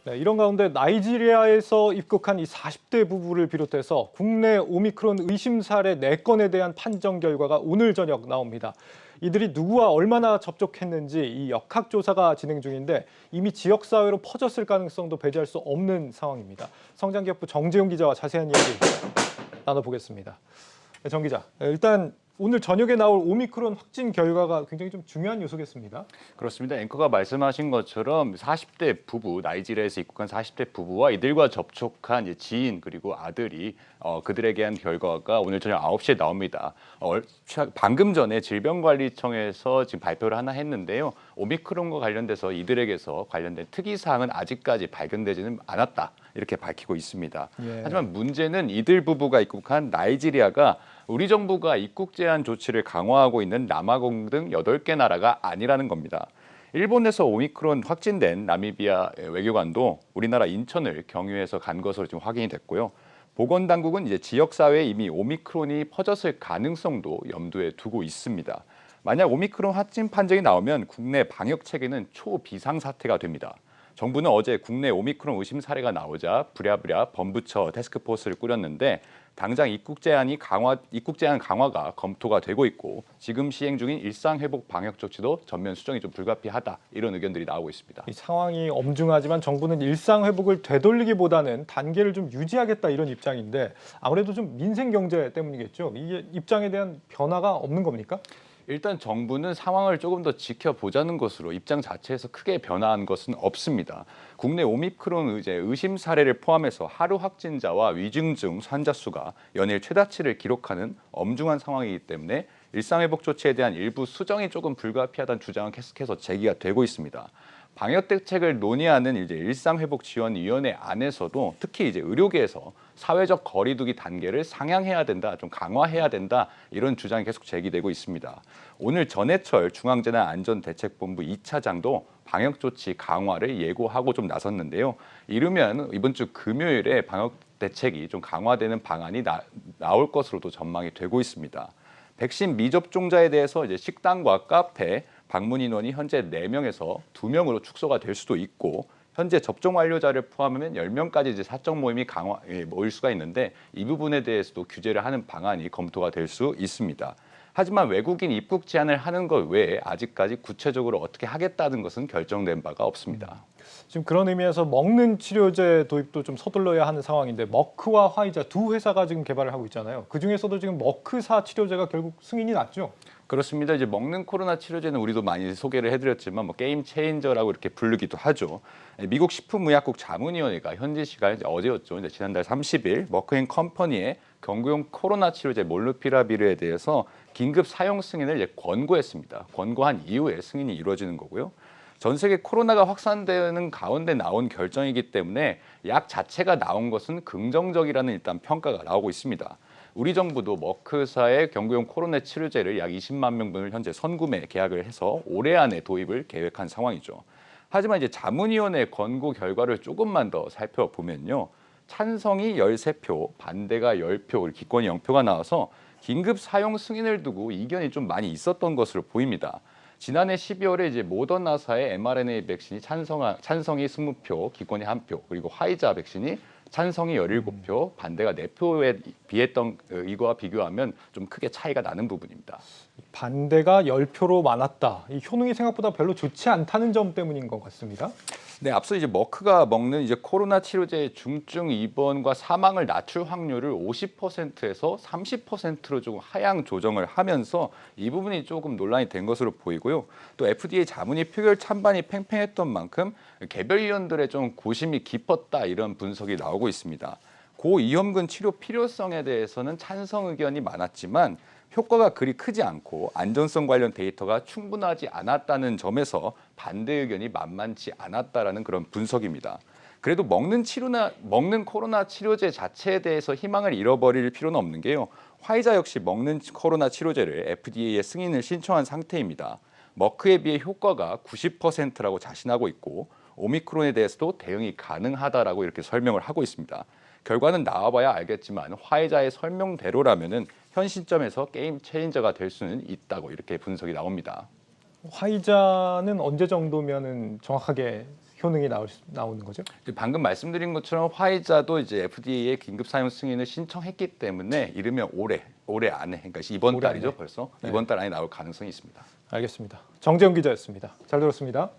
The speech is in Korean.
네, 이런 가운데 나이지리아에서 입국한 이 40대 부부를 비롯해서 국내 오미크론 의심 사례 4건에 대한 판정 결과가 오늘 저녁 나옵니다. 이들이 누구와 얼마나 접촉했는지 이 역학조사가 진행 중인데 이미 지역사회로 퍼졌을 가능성도 배제할 수 없는 상황입니다. 성장기업부 정재용 기자와 자세한 이야기 나눠보겠습니다. 네, 정 기자, 일단 오늘 저녁에 나올 오미크론 확진 결과가 굉장히 좀 중요한 요소겠습니다. 그렇습니다. 앵커가 말씀하신 것처럼 40대 부부, 나이지리아에서 입국한 40대 부부와 이들과 접촉한 이제 지인 그리고 아들이 그들에게 한 결과가 오늘 저녁 9시에 나옵니다. 방금 전에 질병관리청에서 지금 발표를 하나 했는데요. 오미크론과 관련돼서 이들에게서 관련된 특이사항은 아직까지 발견되지는 않았다. 이렇게 밝히고 있습니다. 예. 하지만 문제는 이들 부부가 입국한 나이지리아가 우리 정부가 입국 제한 조치를 강화하고 있는 남아공 등 8개 나라가 아니라는 겁니다. 일본에서 오미크론 확진된 나미비아 외교관도 우리나라 인천을 경유해서 간 것으로 지금 확인이 됐고요. 보건당국은 이제 지역사회에 이미 오미크론이 퍼졌을 가능성도 염두에 두고 있습니다. 만약 오미크론 확진 판정이 나오면 국내 방역 체계는 초비상사태가 됩니다. 정부는 어제 국내 오미크론 의심 사례가 나오자 부랴부랴 범부처 태스크포스를 꾸렸는데 당장 입국 제한 강화가 검토가 되고 있고 지금 시행 중인 일상회복 방역 조치도 전면 수정이 좀 불가피하다 이런 의견들이 나오고 있습니다. 이 상황이 엄중하지만 정부는 일상 회복을 되돌리기보다는 단계를 좀 유지하겠다 이런 입장인데 아무래도 좀 민생 경제 때문이겠죠. 이 입장에 대한 변화가 없는 겁니까? 일단 정부는 상황을 조금 더 지켜보자는 것으로 입장 자체에서 크게 변화한 것은 없습니다. 국내 오미크론 의심 사례를 포함해서 하루 확진자와 위중증 환자 수가 연일 최다치를 기록하는 엄중한 상황이기 때문에 일상회복 조치에 대한 일부 수정이 조금 불가피하다는 주장은 계속해서 제기가 되고 있습니다. 방역 대책을 논의하는 일상회복지원위원회 안에서도 특히 의료계에서 사회적 거리두기 단계를 상향해야 된다, 좀 강화해야 된다 이런 주장이 계속 제기되고 있습니다. 오늘 전해철 중앙재난안전대책본부 2차장도 방역 조치 강화를 예고하고 좀 나섰는데요. 이르면 이번 주 금요일에 방역 대책이 좀 강화되는 방안이 나올 것으로도 전망이 되고 있습니다. 백신 미접종자에 대해서 식당과 카페 방문 인원이 현재 4명에서 2명으로 축소가 될 수도 있고 현재 접종 완료자를 포함하면 10명까지 사적 모임이 모일 수가 있는데 이 부분에 대해서도 규제를 하는 방안이 검토가 될 수 있습니다. 하지만 외국인 입국 제한을 하는 것 외에 아직까지 구체적으로 어떻게 하겠다는 것은 결정된 바가 없습니다. 지금 그런 의미에서 먹는 치료제 도입도 좀 서둘러야 하는 상황인데 머크와 화이자 두 회사가 지금 개발을 하고 있잖아요. 그중에서도 지금 머크사 치료제가 결국 승인이 났죠. 그렇습니다. 먹는 코로나 치료제는 우리도 많이 소개를 해드렸지만 게임 체인저라고 이렇게 부르기도 하죠. 미국 식품의약국 자문위원회가 현지 시간 어제였죠. 지난달 30일 머크앤컴퍼니의 경구용 코로나 치료제 몰누피라비르에 대해서 긴급 사용 승인을 권고했습니다. 권고한 이후에 승인이 이루어지는 거고요. 전 세계 코로나가 확산되는 가운데 나온 결정이기 때문에 약 자체가 나온 것은 긍정적이라는 일단 평가가 나오고 있습니다. 우리 정부도 머크사의 경구용 코로나 치료제를 약 20만 명분을 현재 선구매 계약을 해서 올해 안에 도입을 계획한 상황이죠. 하지만 자문위원회 권고 결과를 조금만 더 살펴보면요. 찬성이 13표, 반대가 10표, 기권이 0표가 나와서 긴급 사용 승인을 두고 이견이 좀 많이 있었던 것으로 보입니다. 지난해 12월에 모더나사의 mRNA 백신이 찬성이 20표, 기권이 1표, 그리고 화이자 백신이 찬성이 17표, 반대가 4표에 비했던 이거와 비교하면 좀 크게 차이가 나는 부분입니다. 반대가 10표로 많았다. 이 효능이 생각보다 별로 좋지 않다는 점 때문인 것 같습니다. 네, 앞서 머크가 먹는 코로나 치료제의 중증 입원과 사망을 낮출 확률을 50%에서 30%로 좀 하향 조정을 하면서 이 부분이 조금 논란이 된 것으로 보이고요. 또 FDA 자문위 표결 찬반이 팽팽했던 만큼 개별 의원들의 좀 고심이 깊었다 이런 분석이 나오고 있습니다. 고위험군 치료 필요성에 대해서는 찬성 의견이 많았지만 효과가 그리 크지 않고 안전성 관련 데이터가 충분하지 않았다는 점에서 반대 의견이 만만치 않았다라는 그런 분석입니다. 그래도 먹는 코로나 치료제 자체에 대해서 희망을 잃어버릴 필요는 없는 게요. 화이자 역시 먹는 코로나 치료제를 FDA에 승인을 신청한 상태입니다. 머크에 비해 효과가 90%라고 자신하고 있고 오미크론에 대해서도 대응이 가능하다라고 이렇게 설명을 하고 있습니다. 결과는 나와봐야 알겠지만 화이자의 설명대로라면은 현 시점에서 게임 체인저가 될 수는 있다고 이렇게 분석이 나옵니다. 화이자는 언제 정도면은 정확하게 효능이 나오는 거죠? 방금 말씀드린 것처럼 화이자도 이제 FDA에 긴급 사용 승인을 신청했기 때문에 이르면 올해 안에, 그러니까 이번 올해 달이죠 안에. 벌써 네. 이번 달 안에 나올 가능성이 있습니다. 알겠습니다. 정재훈 기자였습니다. 잘 들었습니다.